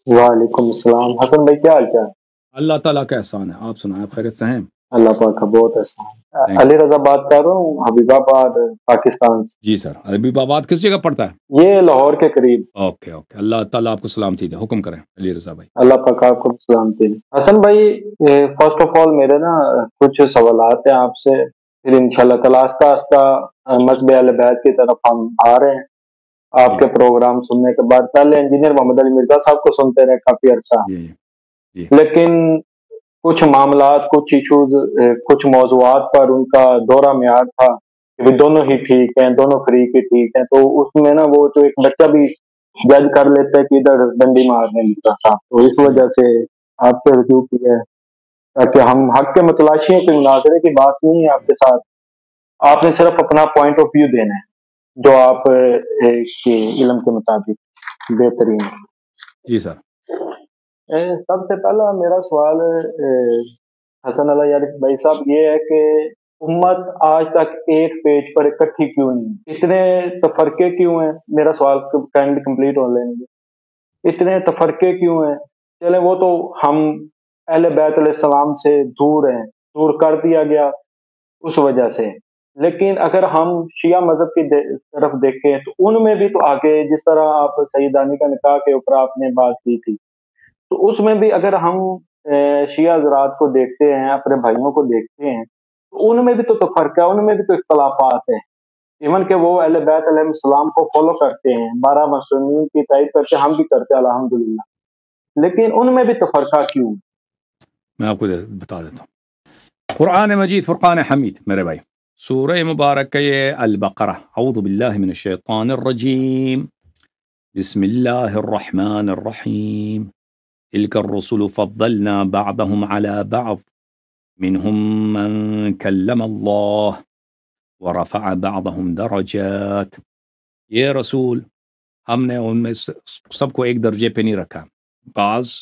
وعلیکم السلام حسن بھائی، کیا حال چال؟ اللہ تعالیٰ کا احسان ہے. آپ سنائیں، آپ خیریت سے ہیں؟ اللہ پاک کا بہت احسان ہے۔ تھینک یو علی سر. رضا بات کر رہا ہوں، حبیب آباد، پاکستان سے۔ جی سر. حبیب آباد کس جگہ پڑتا ہے؟ یہ لاہور کے قریب۔ Okay okay. اللہ تعالیٰ آپ کو سلامتی دے. حکم کریں علی رضا بھائی. اللہ پاک آپ کو سلامتی دے۔ حسن بھائی، فرسٹ آف آل میرے نا کچھ سوالات ہیں آپ سے، پھر انشاءاللہ تعالیٰ آہستہ آہستہ مذہب اہل بیت کی طرف ہم آ رہے ہیں آپ جی کے پروگرام سننے کے بعد۔ پہلے انجینئر محمد علی مرزا صاحب کو سنتے رہے کافی عرصہ، جی جی جی لیکن کچھ معاملات، کچھ ایشوز، کچھ موضوعات پر ان کا دورہ میعاد تھا کہ بھی دونوں ہی ٹھیک ہیں، دونوں فریق ہی ٹھیک ہیں، تو اس میں نا وہ تو ایک بچہ بھی جج کر لیتا ہے کہ ادھر ڈنڈی مارنے لگتا صاحب، تو اس وجہ سے آپ سے رجوع کی ہے تاکہ ہم حق کے متلاشیوں کے مناظرے کی بات نہیں ہے آپ کے ساتھ، آپ نے صرف اپنا پوائنٹ آف ویو دینا ہے جو آپ کے علم کے مطابق بہترین ہے۔ جی سر. سب سے پہلا میرا سوال حسن اللہ یار بھائی صاحب یہ ہے کہ امت آج تک ایک پیج پر اکٹھی کیوں نہیں؟ اتنے تفرقے کیوں ہیں؟ میرا سوال کائنڈلی کمپلیٹ ہو لیں گے۔ اتنے تفرقے کیوں ہیں؟ چلیں وہ تو ہم اہل بیت علیہ السلام سے دور ہیں، دور کر دیا گیا اس وجہ سے، لیکن اگر ہم شیعہ مذہب کی طرف دیکھیں تو ان میں بھی تو آگے، جس طرح آپ سیدانی کا نکاح کے اوپر آپ نے بات کی تھی، تو اس میں بھی اگر ہم شیعہ حضرات کو دیکھتے ہیں، اپنے بھائیوں کو دیکھتے ہیں، تو ان میں بھی تو فرق ہے، ان میں بھی تو اختلافات ہیں، ایون کہ وہ اہل بیت علیہ السلام کو فالو کرتے ہیں، 12 معصومین کی تائید کرتے ہیں، ہم بھی کرتے ہیں الحمدللہ، لیکن ان میں بھی تو فرقہ کیوں؟ میں آپ کو بتا دیتا ہوں. قرآن مجید فرقان حمید میرے بھائی. سورہ مبارک یہ البقرہ. اعوذ باللہ من الشیطان الرجیم. بسم اللہ الرحمن الرحیم. تلک الرسل فضلنا بعضهم على بعض منهم من کلم اللہ ورفع بعضهم درجات. یہ رسول ہم نے ان میں سب کو ایک درجے پہ نہیں رکھا، بعض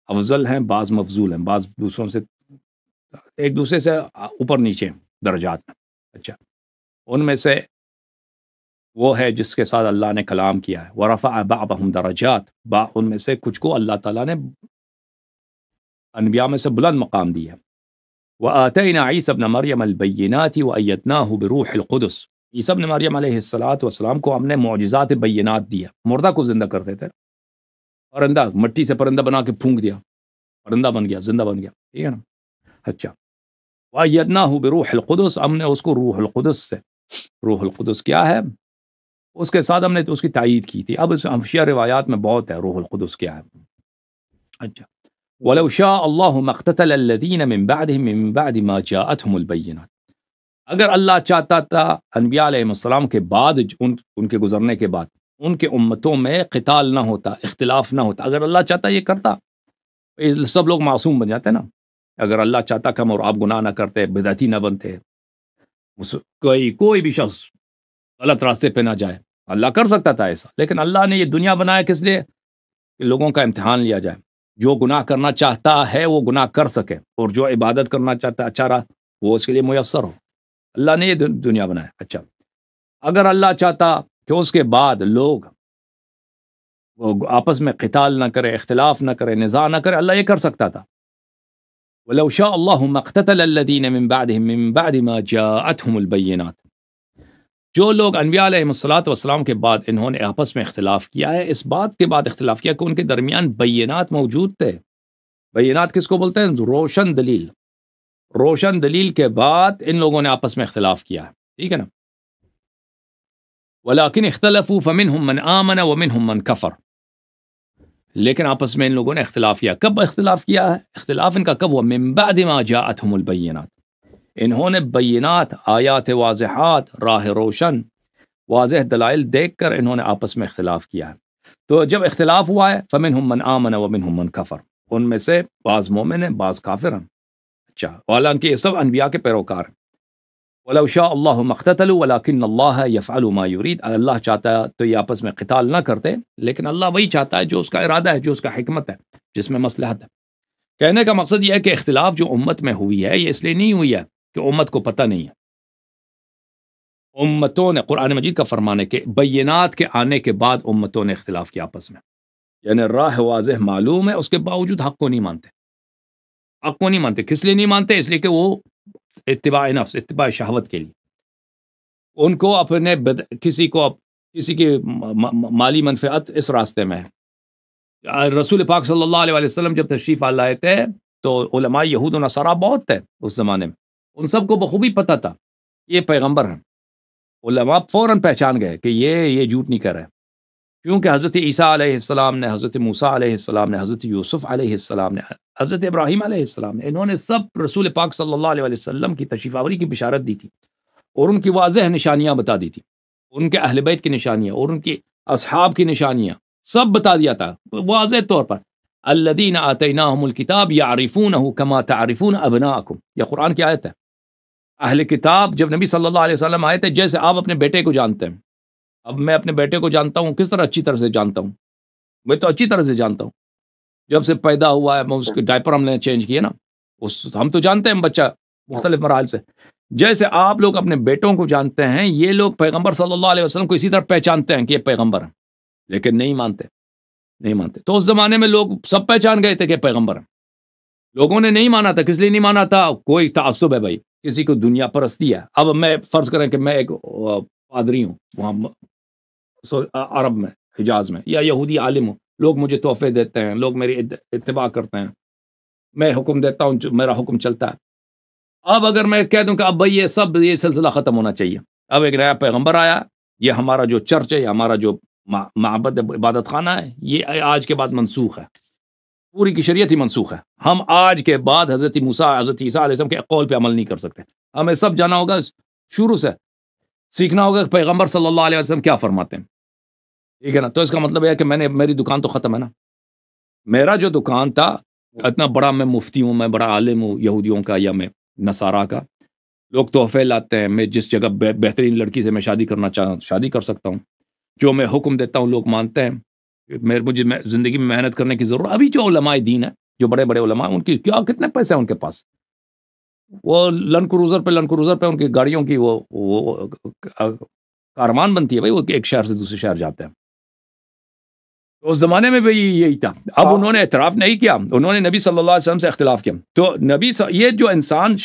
افضل ہیں، بعض مفضول ہیں، بعض دوسروں سے ایک دوسرے سے اوپر نیچے درجات میں. اچھا، ان میں سے وہ ہے جس کے ساتھ اللہ نے کلام کیا ہے. ورفع بعضهم درجات، ان میں سے کچھ کو اللہ تعالیٰ نے انبیاء میں سے بلند مقام دیا. وآتینا عیسی ابن مریم البینات وایدناہ بروح القدس. عیسی ابن مریم علیہ السلام کو ہم نے معجزات بینات دیا. مردہ کو زندہ کرتے تھے، پرندہ مٹی سے پرندہ بنا کے پھونک دیا، پرندہ بن گیا، زندہ بن گیا، ٹھیک ہے نا. اچھا، وایدناہ بروح القدس، ہم نے اس کو روح القدس سے، روح القدس کیا ہے اس کے ساتھ ہم نے تو اس کی تائید کی تھی. اب شیعہ روایات میں بہت ہے روح القدس کیا ہے. اچھا، وَلَوْ شَاءَ اللَّهُ مَا اقْتَتَلَ الَّذِينَ مِن بَعْدِهِم مِّن بَعْدِ مَا جَاءَتْهُمُ الْبَيِّنَاتُ. اگر اللہ چاہتا تھا انبیاء علیہ السلام کے بعد، ان کے گزرنے کے بعد ان کے امتوں میں قتال نہ ہوتا، اختلاف نہ ہوتا. اگر اللہ چاہتا یہ کرتا، سب لوگ معصوم بن جاتے نا. اگر اللہ چاہتا کہ ہم اور آپ گناہ نہ کرتے، بدعتی نہ بنتے، کوئی بھی شخص غلط راستے پہ نہ جائے، اللہ کر سکتا تھا ایسا. لیکن اللہ نے یہ دنیا بنایا کس لیے؟ کہ لوگوں کا امتحان لیا جائے. جو گناہ کرنا چاہتا ہے وہ گناہ کر سکے، اور جو عبادت کرنا چاہتا ہے اچھا راہ وہ اس کے لیے میسر ہو. اللہ نے یہ دنیا بنایا. اچھا، اگر اللہ چاہتا کہ اس کے بعد لوگ وہ آپس میں قتال نہ کرے، اختلاف نہ کرے، نزاع نہ کرے، اللہ یہ کر سکتا تھا. وَلَوْ شَاءَ اللَّهُ مَا اقْتَتَلَ الَّذِينَ مِن بَعْدِهِم مِّن بَعْدِ مَا جَاءَتْهُمُ الْبَيِّنَاتُ. جو لوگ انبیاء علیہ السلام کے بعد انہوں نے آپس میں اختلاف کیا ہے، اس بات کے بعد اختلاف کیا کہ ان کے درمیان بینات موجود تھے. بینات کس کو بولتے ہیں؟ روشن دلیل. روشن دلیل کے بعد ان لوگوں نے آپس میں اختلاف کیا ہے، ٹھیک ہے نا. وَلَٰكِنِ اخْتَلَفُوا فَمِنْهُم مَّنْ آمَنَ وَمِنْهُم مَّنْ كَفَرَ. لیکن آپس میں ان لوگوں نے اختلاف کیا. کب اختلاف کیا ہے؟ اختلاف ان کا کب ہوا؟ من بعد ما جاءتهم البینات. انہوں نے بینات، آیات واضحات، راہ روشن، واضح دلائل دیکھ کر انہوں نے آپس میں اختلاف کیا ہے. تو جب اختلاف ہوا ہے فمنہم من آمن ومنہم من کفر، ان میں سے بعض مومن ہیں، بعض کافر ہیں. اچھا، حالانکہ یہ سب انبیاء کے پیروکار ہیں. وَلَوْ شَاءَ اللَّهُ مَا اقْتَتَلُوا وَلَٰكِنَّ اللَّهَ يَفْعَلُ مَا يُرِيدُ. اگر اللہ چاہتا تو یہ آپس میں قتال نہ کرتے، لیکن اللہ وہی چاہتا ہے جو اس کا ارادہ ہے، جو اس کا حکمت ہے، جس میں مصلحت ہے. کہنے کا مقصد یہ ہے کہ اختلاف جو امت میں ہوئی ہے یہ اس لیے نہیں ہوئی ہے کہ امت کو پتہ نہیں ہے. امتوں نے، قرآن مجید کا فرمان ہے کہ بینات کے آنے کے بعد امتوں نے اختلاف کیا آپس میں. یعنی راہ واضح معلوم ہے، اس کے باوجود حق کو نہیں مانتے. حق کو نہیں مانتے. کس لیے نہیں مانتے؟ اس لیے کہ وہ اتباع نفس، اتباع شہوت کے لیے ان کو اپنے کسی کی مالی منفعت اس راستے میں ہے. رسول پاک صلی اللہ علیہ وسلم جب تشریف لائے تھے تو علماء یہود و نصارہ بہت تھے اس زمانے میں، ان سب کو بخوبی پتہ تھا یہ پیغمبر ہیں. علماء فوراً پہچان گئے کہ یہ جھوٹ نہیں کر رہے، کیونکہ حضرت عیسیٰ علیہ السلام نے، حضرت موسیٰ علیہ السلام نے، حضرت یوسف علیہ السلام نے، حضرت ابراہیم علیہ السلام نے، انہوں نے سب رسول پاک صلی اللہ علیہ وسلم کی تشریف آوری کی بشارت دی تھی اور ان کی واضح نشانیاں بتا دی تھی، ان کے اہل بیت کی نشانیاں اور ان کی اصحاب کی نشانیاں سب بتا دیا تھا واضح طور پر. الذین آتیناہم الکتاب یعرفونہ کما تعرفون ابناءکم، یہ قرآن کی آیت ہے. اہل کتاب جب نبی صلی اللہ علیہ وسلم آئے تھے جیسے آپ اپنے بیٹے کو جانتے ہیں. اب میں اپنے بیٹے کو جانتا ہوں کس طرح؟ اچھی طرح سے جانتا ہوں، میں تو اچھی طرح سے جانتا ہوں. جب سے پیدا ہوا ہے میں اس کے ڈائپر ہم نے چینج کیے نا، ہم تو جانتے ہیں بچہ مختلف مراحل سے. جیسے آپ لوگ اپنے بیٹوں کو جانتے ہیں، یہ لوگ پیغمبر صلی اللہ علیہ وسلم کو اسی طرح پہچانتے ہیں کہ یہ پیغمبر ہیں، لیکن نہیں مانتے. تو اس زمانے میں لوگ سب پہچان گئے تھے کہ پیغمبر ہیں. لوگوں نے نہیں مانا تھا. کس لیے نہیں مانا تھا؟ کوئی تعصب ہے بھائی، کسی کو دنیا پرستی ہے. اب میں فرض کریں کہ میں ایک پادری ہوں وہاں عرب میں، حجاز میں، یا یہودی عالم ہوں، لوگ مجھے تحفے دیتے ہیں، لوگ میری اتباع کرتے ہیں، میں حکم دیتا ہوں، میرا حکم چلتا ہے. اب اگر میں کہہ دوں کہ اب بھائی یہ سلسلہ ختم ہونا چاہیے، اب ایک نیا پیغمبر آیا، یہ ہمارا جو چرچ ہے، یہ ہمارا جو معبد عبادت خانہ ہے، یہ آج کے بعد منسوخ ہے، پوری کی شریعت ہی منسوخ ہے. ہم آج کے بعد حضرت موسیٰ، حضرت عیسیٰ علیہ السلام کے قول پہ عمل نہیں کر سکتے. ہمیں سب جانا ہوگا، شروع سے سیکھنا ہوگا کہ پیغمبر صلی اللہ علیہ وسلم کیا فرماتے ہیں. ٹھیک ہے نا؟ تو اس کا مطلب ہے کہ میری دکان تو ختم ہے نا. میرا جو دکان تھا اتنا بڑا، میں مفتی ہوں، میں بڑا عالم ہوں یہودیوں کا یا میں نصارہ کا، لوگ تحفے لاتے ہیں، میں جس جگہ بہترین لڑکی سے میں شادی کرنا چاہوں شادی کر سکتا ہوں، جو میں حکم دیتا ہوں لوگ مانتے ہیں. مجھے زندگی میں محنت کرنے کی ضرورت. ابھی جو علماء دین ہیں، جو بڑے بڑے علماء ہیں، ان کی کتنے پیسے ہیں ان کے پاس، وہ لینڈ کروزر پہ ان کی گاڑیوں کی وہ کارمان بنتی ہے بھائی، وہ ایک شہر سے دوسرے شہر جاتے ہیں. اس زمانے میں بھی یہی تھا. اب انہوں نے اعتراف نہیں کیا، انہوں نے نبی صلی اللہ علیہ وسلم سے اختلاف کیا. تو یہ جو انسان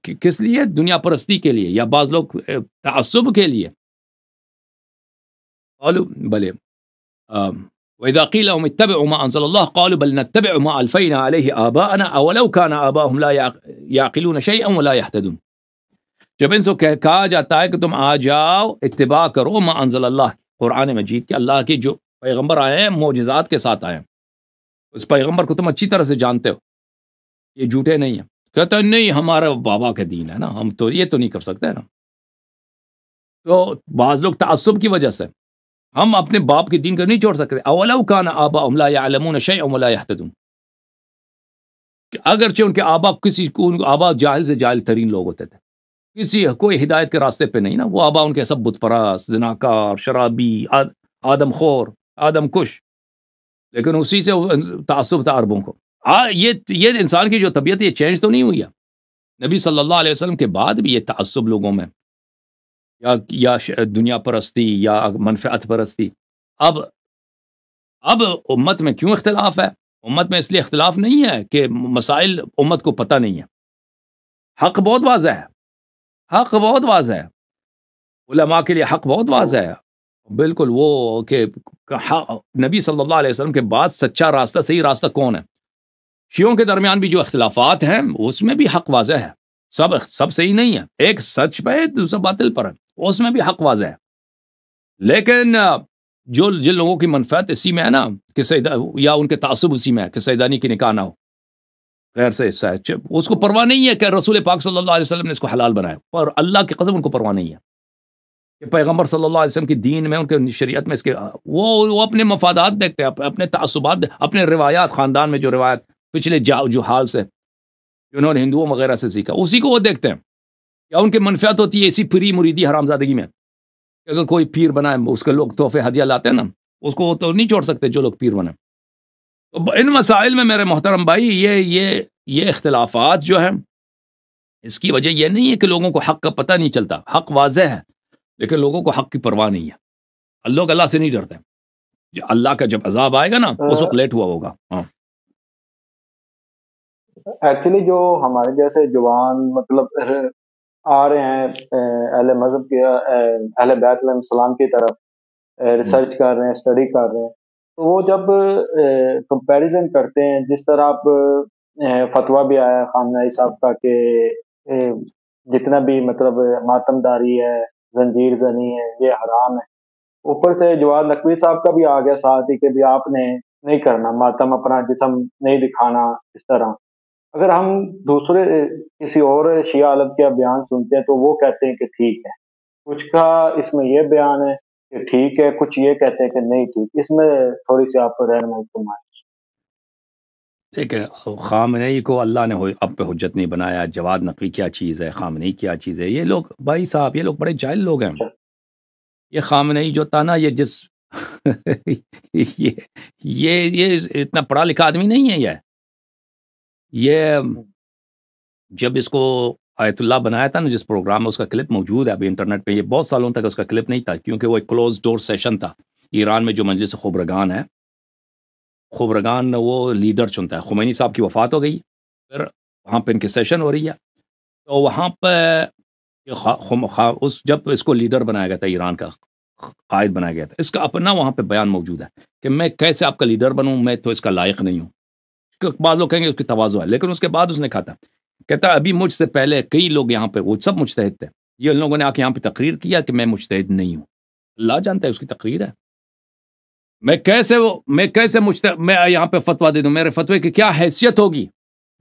کس لیے؟ دنیا پرستی کے لیے، یا بعض لوگ تعصب کے لیے. قالوا بلے وَإِذَا قِيلَ لَهُمُ اتَّبِعُوا مَا أَنزَلَ اللَّهُ قَالُوا بَلْ نَتَّبِعُ مَا أَلْفَيْنَا عَلَيْهِ آبَاءَنَا أَوَلَوْ كَانَ آبَاؤُهُمْ لَا يَعْقِلُونَ شَيْئًا وَلَا يَهْتَدُونَ. جب ان سے کہا جاتا ہے کہ تم آ جاؤ اتباع کرو ما انزل اللہ، قرآن مجید کے اللہ کے جو پیغمبر آئے ہیں معجزات کے ساتھ آئے ہیں، اس پیغمبر کو تم اچھی طرح سے جانتے ہو، یہ جھوٹے نہیں ہیں. کہتا ہے نہیں ہمارا بابا کا دین ہے نا، ہم تو یہ تو نہیں کر سکتے نا. تو بعض لوگ تعصب کی وجہ سے ہم اپنے باپ کے دین کو نہیں چھوڑ سکتے. اولو کان آباؤہم لا یعلمون شیئا ولا یہتدون، اگرچہ ان کے آبا جاہل سے جاہل ترین لوگ ہوتے تھے، کوئی ہدایت کے راستے پہ نہیں نا. وہ آبا ان کے سب بت پرست، زناکار، شرابی، آدم خور، آدم کش، لیکن اسی سے تعصب تھا عربوں کو. یہ انسان کی جو طبیعت یہ چینج تو نہیں ہوئی ہے. نبی صلی اللہ علیہ وسلم کے بعد بھی یہ تعصب لوگوں میں، یا دنیا پرستی یا منفعت پرستی. اب امت میں کیوں اختلاف ہے؟ امت میں اس لیے اختلاف نہیں ہے کہ مسائل امت کو پتہ نہیں ہے. حق بہت واضح ہے، حق بہت واضح ہے، علماء کے لیے حق بہت واضح ہے بالکل. وہ کہ نبی صلی اللہ علیہ وسلم کے بعد سچا راستہ، صحیح راستہ کون ہے؟ شیعوں کے درمیان بھی جو اختلافات ہیں اس میں بھی حق واضح ہے. سب صحیح نہیں ہے، ایک سچ پہ ہے دوسرا باطل پر ہے، اس میں بھی حق واضح ہے. لیکن جن لوگوں کی منفعت اسی میں ہے نا کہ یا ان کے تعصب اسی میں ہے کہ سیدانی کی نکاح نہ ہو، غیر سے حصہ ہے، اس کو پرواہ نہیں ہے کہ رسول پاک صلی اللہ علیہ وسلم نے اس کو حلال بنایا، اور اللہ کی قسم ان کو پرواہ نہیں ہے کہ پیغمبر صلی اللہ علیہ وسلم کی دین میں، ان کے شریعت میں اس کے وہ اپنے مفادات دیکھتے ہیں، اپنے تعصبات، اپنے روایات، خاندان میں جو روایت پچھلے جو حال سے انہوں نے ہندوؤں وغیرہ سے سیکھا، اسی کو وہ دیکھتے ہیں. یا ان کی منفعت ہوتی ہے اسی پھری مریدی حرامزادگی میں، اگر کوئی پیر بنائے اس کے لوگ تحفے ہدیہ لاتے ہیں نا، اس کو تو نہیں چھوڑ سکتے جو لوگ پیر بنائے. تو ان مسائل میں میرے محترم بھائی یہ اختلافات جو ہیں، اس کی وجہ یہ نہیں ہے کہ لوگوں کو حق کا پتہ نہیں چلتا، حق واضح ہے لیکن لوگوں کو حق کی پرواہ نہیں ہے. لوگ اللہ سے نہیں ڈرتے. اللہ کا جب عذاب آئے گا نا اس وقت لیٹ ہوا ہوگا. ہاں ایکچولی جو ہمارے جیسے جوان مطلب آ رہے ہیں اہل مذہب کے اہل بیت علیہ السلام کی طرف ریسرچ کر رہے ہیں، اسٹڈی کر رہے ہیں، تو وہ جب کمپیریزن کرتے ہیں، جس طرح آپ فتویٰ بھی آیا خامنہ ای صاحب کا کہ جتنا بھی مطلب ماتم داری ہے، زنجیر زنی ہے، یہ حرام ہے. اوپر سے جواد نقوی صاحب کا بھی آ گیا ساتھ ہی کہ بھی آپ نے نہیں کرنا ماتم، اپنا جسم نہیں دکھانا اس طرح. اگر ہم دوسرے کسی اور شیعہ عالم کا بیان سنتے ہیں تو وہ کہتے ہیں کہ ٹھیک ہے، کچھ کا اس میں یہ بیان ہے کہ ٹھیک ہے، کچھ یہ کہتے ہیں کہ نہیں ٹھیک. اس میں تھوڑی سی آپ رہنمائی فرمائیں. ٹھیک ہے. خامنئی کو اللہ نے اب پہ حجت نہیں بنایا. جواد نقوی کیا چیز ہے، خامنئی کیا چیز ہے، یہ لوگ بھائی صاحب یہ لوگ بڑے جاہل لوگ ہیں. یہ خامنئی جو تھا نا یہ جس یہ اتنا پڑھا لکھا آدمی نہیں ہے. یہ جب اس کو آیت اللہ بنایا تھا نا جس پروگرام میں، اس کا کلپ موجود ہے ابھی انٹرنیٹ پہ. یہ بہت سالوں تک اس کا کلپ نہیں تھا کیونکہ وہ ایک کلوز ڈور سیشن تھا. ایران میں جو مجلس خبرگان ہے، خبرگان وہ لیڈر چنتا ہے. خمینی صاحب کی وفات ہو گئی، پھر وہاں پہ ان کی سیشن ہو رہی ہے. تو وہاں پہ جب اس کو لیڈر بنایا گیا تھا، ایران کا قائد بنایا گیا تھا، اس کا اپنا وہاں پہ بیان موجود ہے کہ میں کیسے آپ کا لیڈر بنوں، میں تو اس کا لائق نہیں ہوں. بعض لوگ کہیں گے اس کی تواضع ہے، لیکن اس کے بعد اس نے کہا تھا، کہتا ابھی مجھ سے پہلے کئی لوگ یہاں پہ وہ سب مجتہد تھے، یہ لوگوں نے آ کے یہاں پہ تقریر کیا کہ میں مجتہد نہیں ہوں. اللہ جانتا ہے اس کی تقریر ہے. میں کیسے میں یہاں پہ فتویٰ دے دوں؟ میرے فتوے کی کیا حیثیت ہوگی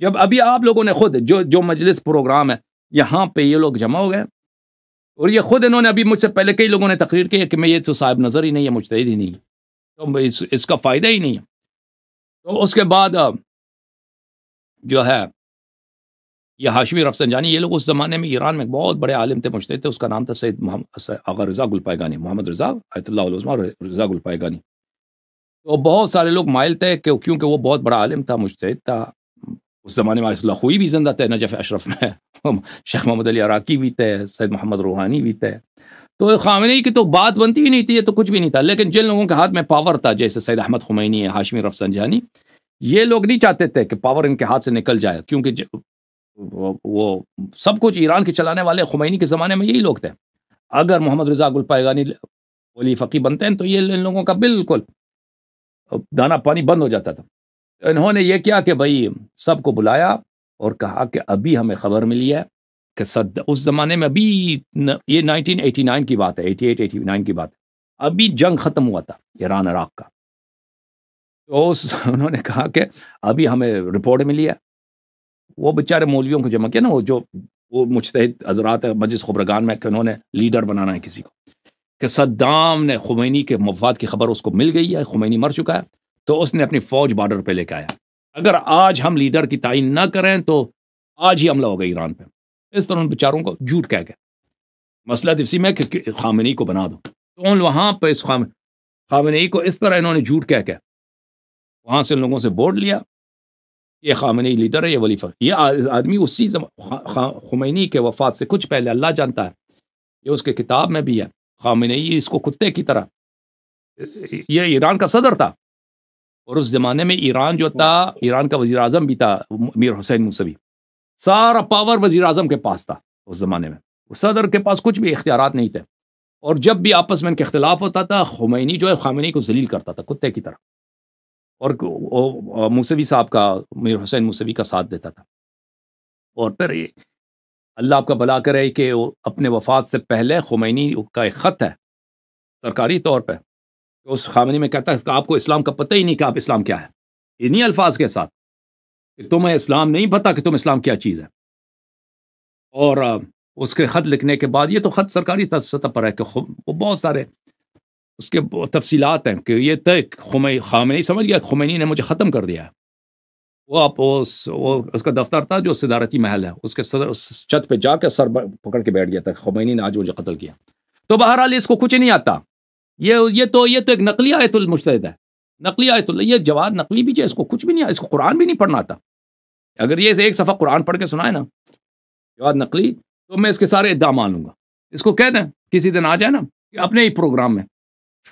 جب ابھی آپ لوگوں نے خود جو مجلس پروگرام ہے یہاں پہ یہ لوگ جمع ہو گئے، اور یہ خود انہوں نے ابھی مجھ سے پہلے کئی لوگوں نے تقریر کی ہے کہ میں یہ تو صاحب نظر ہی نہیں ہے، مجتہد ہی نہیں ہے، تو اس کا فائدہ ہی نہیں ہے. تو اس کے بعد جو ہے یہ ہاشمی رفسنجانی، یہ لوگ اس زمانے میں ایران میں بہت بڑے عالم تھے، مجتہد تھے. اس کا نام تھا سید آغا رضا گلپائگانی، محمد رضا آیت اللہ العظمیٰ رضا گلپائگانی. تو بہت سارے لوگ مائل تھے کہ کیونکہ وہ بہت بڑا عالم تھا، مجتہد تھا. اس زمانے میں آیت اللہ خوئی بھی زندہ تھے نجف اشرف میں، شیخ محمد علی عراقی بھی تھے، سید محمد روحانی بھی تھے. تو خامنئی کی تو بات بنتی بھی نہیں تھی، یہ تو کچھ بھی نہیں تھا. لیکن جن لوگوں کے ہاتھ میں پاور تھا، جیسے سید احمد خمینی ہے، ہاشمی رفسنجانی، یہ لوگ نہیں چاہتے تھے کہ پاور ان کے ہاتھ سے نکل جائے، کیونکہ وہ سب کچھ ایران کے چلانے والے خمینی کے زمانے میں یہی لوگ تھے. اگر محمد رضا گلپائگانی ولی فقی بنتے ہیں تو یہ ان لوگوں کا بالکل دانا پانی بند ہو جاتا تھا. انہوں نے یہ کیا کہ بھائی سب کو بلایا اور کہا کہ ابھی ہمیں خبر ملی ہے کہ اس زمانے میں ابھی یہ 1989 کی بات ہے، 88-89 کی بات ہے، ابھی جنگ ختم ہوا تھا ایران عراق کا. تو انہوں نے کہا کہ ابھی ہمیں رپورٹ ملی ہے. وہ بیچارے مولویوں کو جمع کیا نا، وہ مجتہد حضرات مجلس خبرگان میں کہ انہوں نے لیڈر بنانا ہے کسی کو، کہ صدام نے خمینی کے وفات کی خبر اس کو مل گئی ہے، خمینی مر چکا ہے، تو اس نے اپنی فوج بارڈر پہ لے کے آیا. اگر آج ہم لیڈر کی تعین نہ کریں تو آج ہی حملہ ہوگا ایران پہ. اس طرح ان بیچاروں کو جھوٹ کہہ کے مسئلہ اسی میں کہ خامنئی کو بنا دو. تو وہاں پہ اس خامنئی کو اس طرح انہوں نے جھوٹ کہہ کے وہاں سے ان لوگوں سے ووٹ لیا. یہ خامنئی لیڈر ہے، یہ ولی فقی، یہ آدمی اسی خمینی کے وفات سے کچھ پہلے، اللہ جانتا ہے یہ اس کے کتاب میں بھی ہے، خامنئی اس کو کتے کی طرح، یہ ایران کا صدر تھا. اور اس زمانے میں ایران جو تھا، ایران کا وزیر اعظم بھی تھا میر حسین موسوی، سارا پاور وزیر اعظم کے پاس تھا اس زمانے میں. صدر کے پاس کچھ بھی اختیارات نہیں تھے. اور جب بھی آپس میں ان کے اختلاف ہوتا تھا، خمینی جو ہے خامنئی کو ذلیل کرتا تھا کتے کی طرح، اور موسوی صاحب کا، میر حسین موسوی کا ساتھ دیتا تھا. اور پھر اللہ آپ کا بھلا کرے کہ اپنے وفات سے پہلے خمینی کا ایک خط ہے سرکاری طور پہ، اس خامنئی میں کہتا ہے کہ آپ کو اسلام کا پتہ ہی نہیں کہ آپ اسلام کیا ہے، انہی الفاظ کے ساتھ کہ تمہیں اسلام نہیں پتا کہ تم اسلام کیا چیز ہے. اور اس کے خط لکھنے کے بعد، یہ تو خط سرکاری سطح پر ہے کہ وہ بہت سارے اس کے تفصیلات ہیں کہ یہ طے خامنئی سمجھ گیا خمینی نے مجھے ختم کر دیا ہے. وہ اس کا دفتر تھا جو صدارتی محل ہے، اس کے صدر چھت پہ جا کے سر پکڑ کے بیٹھ گیا تھا، خمینی نے آج مجھے قتل کیا. تو بہرحال اس کو کچھ نہیں آتا. یہ تو ایک نقلی آیت المجتہد ہے، نقلی آیت اللہ. یہ جواد نقوی بھی جو اس کو کچھ بھی نہیں آتا، اس کو قرآن بھی نہیں پڑھنا آتا. اگر یہ ایک صفحہ قرآن پڑھ کے سنائے نا جواد نقلی، تو میں اس کے سارے ادعا مان لوں گا. اس کو کہہ دیں کسی دن آ جائے نا اپنے ہی پروگرام میں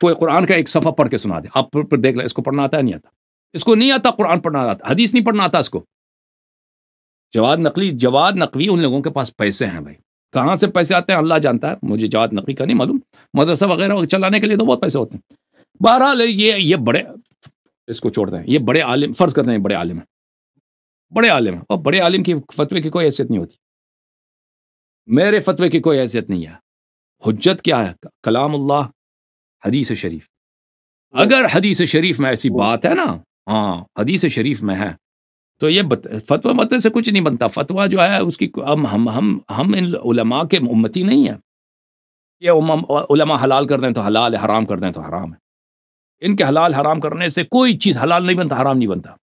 کوئی قرآن کا ایک صفحہ پڑھ کے سنا دے، آپ پھر دیکھ لیں اس کو پڑھنا آتا ہے نہیں آتا، اس کو نہیں آتا قرآن پڑھنا آتا، حدیث نہیں پڑھنا آتا اس کو۔ جواد نقوی ان لوگوں کے پاس پیسے ہیں بھائی، کہاں سے پیسے آتے ہیں اللہ جانتا ہے، مجھے جواد نقوی کا نہیں معلوم، مدرسہ وغیرہ چلانے کے لیے تو بہت پیسے ہوتے ہیں۔ بہرحال یہ بڑے، اس کو چھوڑ دیں، یہ بڑے عالم، فرض کرتے ہیں بڑے عالم ہیں، بڑے عالم ہیں، اور بڑے عالم کی فتوے کی کوئی حیثیت نہیں ہوتی، میرے فتوے کی کوئی حیثیت نہیں ہے۔ حجت کیا ہے؟ کلام اللہ، حدیث شریف۔ اگر حدیث شریف میں ایسی بات ہے نا، ہاں حدیث شریف میں ہے، تو یہ فتویٰ متن سے کچھ نہیں بنتا۔ فتویٰ جو ہے اس کی ہم ان علماء کے امتی نہیں ہیں، یہ علماء حلال کر دیں تو حلال ہے، حرام کر دیں تو حرام ہے۔ ان کے حلال حرام کرنے سے کوئی چیز حلال نہیں بنتا، حرام نہیں بنتا۔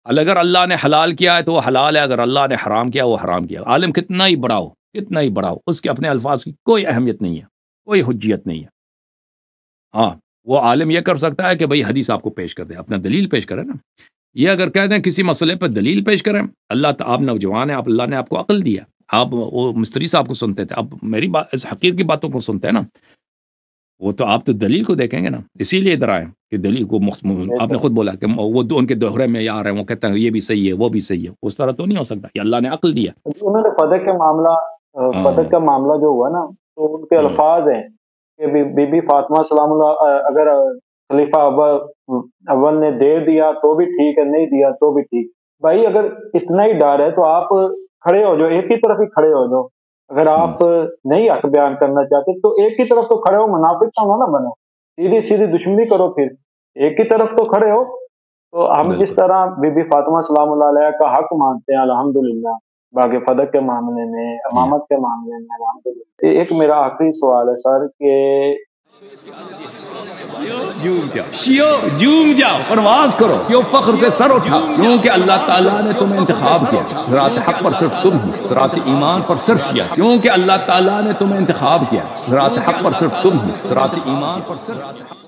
اگر اللہ نے حلال کیا ہے تو وہ حلال ہے، اگر اللہ نے حرام کیا وہ حرام کیا۔ عالم کتنا ہی بڑا ہو، کتنا ہی بڑا ہو، اس کے اپنے الفاظ کی کوئی اہمیت نہیں ہے، کوئی حجیت نہیں ہے۔ ہاں وہ عالم یہ کر سکتا ہے کہ بھئی حدیث آپ کو پیش کر دے، اپنا دلیل پیش کرے نا۔ یہ اگر کہہ دیں کسی مسئلے پہ دلیل پیش کریں، آپ نوجوان ہیں، اللہ نے آپ کو عقل دیا، آپ وہ مستری صاحب کو سنتے تھے، اب میری بات، اس حقیر کی باتوں کو سنتے ہیں نا، وہ تو آپ تو دلیل کو دیکھیں گے نا، اسی لیے ادھر آئے کہ دلیل کو آپ نے خود بولا کہ وہ ان کے دوہرے میں آ رہے ہیں، وہ کہتے ہیں یہ بھی صحیح ہے وہ بھی صحیح ہے، اس طرح تو نہیں ہو سکتا کہ اللہ نے عقل دیا۔ انہوں نے فدق کا معاملہ جو ہوا نا، تو ان کے الفاظ ہیں کہ بی بی فاطمہ سلام اللہ، اگر خلیفہ اول نے دے دیا تو بھی ٹھیک ہے، نہیں دیا تو بھی ٹھیک۔ بھائی اگر اتنا ہی ڈر ہے تو آپ کھڑے ہو جاؤ، ایک ہی طرف ہی کھڑے ہو جاؤ۔ اگر آپ نہیں حق بیان کرنا چاہتے تو ایک ہی طرف تو کھڑے ہو، منافق تو نہ بنو، سیدھی دشمنی کرو، پھر ایک ہی طرف تو کھڑے ہو۔ تو ہم جس طرح بی بی فاطمہ سلام اللہ علیہ کا حق مانتے ہیں الحمدللہ، باقی فدق کے معاملے میں، امامت کے معاملے میں الحمدللہ۔ ایک میرا آخری سوال ہے سر کہ جوم جاؤ، پرواز کرو، کیوں فخر سے سر اٹھا، کیونکہ اللہ تعالیٰ نے تمہیں انتخاب کیا، صراط حق پر صرف تم ہو، صراط ایمان پر صرف کیا، کیونکہ اللہ تعالیٰ نے تمہیں انتخاب کیا، صراط حق پر صرف تم ہو، صراط ایمان پر صرف